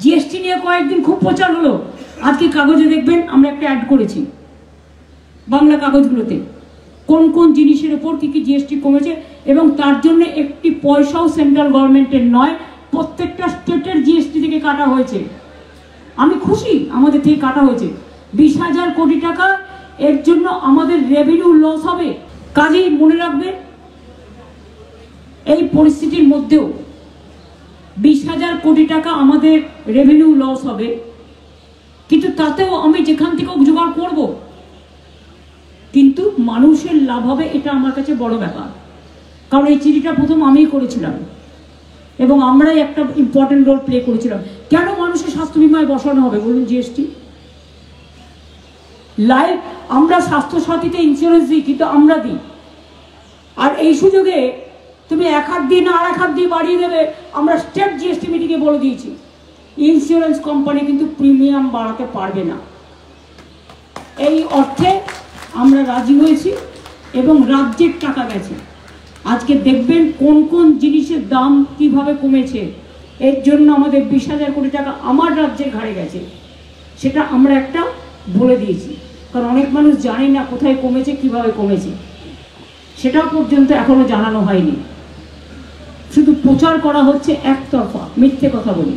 GST নিয়ে কয়েকদিন খুব প্রচার হলো। আজকে কাগজে দেখবেন আমরা একটা অ্যাড করেছি বাংলা কাগজগুলোতে, কোন কোন জিনিসের উপর কি কি জিএসটি কমেছে, এবং তার জন্য একটি পয়সাও সেন্ট্রাল গভর্নমেন্টের নয়, প্রত্যেকটা স্টেটের জিএসটি থেকে কাটা হয়েছে। আমি খুশি আমাদের থেকে কাটা হয়েছে 20,000 কোটি টাকা। এর জন্য আমাদের রেভিনিউ লস হবে। কাজেই মনে রাখবে, এই পরিস্থিতির মধ্যেও 20,000 কোটি টাকা আমাদের রেভিনিউ লস হবে, কিন্তু তাতেও আমি যেখান থেকে জোগাড় করব, কিন্তু মানুষের লাভ হবে, এটা আমার কাছে বড় ব্যাপার। কারণ এই চিঠিটা প্রথম আমিই করেছিলাম এবং আমরাই একটা ইম্পর্টেন্ট রোল প্লে করেছিলাম। কেন মানুষের স্বাস্থ্য বিমায় বসানো হবে বলুন জিএসটি? লাইফ আমরা স্বাস্থ্য সাথীতে ইন্স্যুরেন্স দিই, কিন্তু আমরা দিই। আর এই সুযোগে তুমি এক হাত দিয়ে না আর এক হাত দিয়ে বাড়িয়ে দেবে। আমরা স্টেট জিএসটি মিটিংয়ে বলে দিয়েছি, ইন্স্যুরেন্স কোম্পানি কিন্তু প্রিমিয়াম বাড়াতে পারবে না। এই অর্থে আমরা রাজি হয়েছি এবং রাজ্যের টাকা গেছে। আজকে দেখবেন কোন কোন জিনিসের দাম কিভাবে কমেছে। এর জন্য আমাদের 20,000 কোটি টাকা আমার রাজ্যের ঘাড়ে গেছে, সেটা আমরা একটা বলে দিয়েছি। কারণ অনেক মানুষ জানে না কোথায় কমেছে, কিভাবে কমেছে, সেটা পর্যন্ত এখনো জানানো হয়নি। শুধু প্রচার করা হচ্ছে একতরফা, মিথ্যে কথা বলে।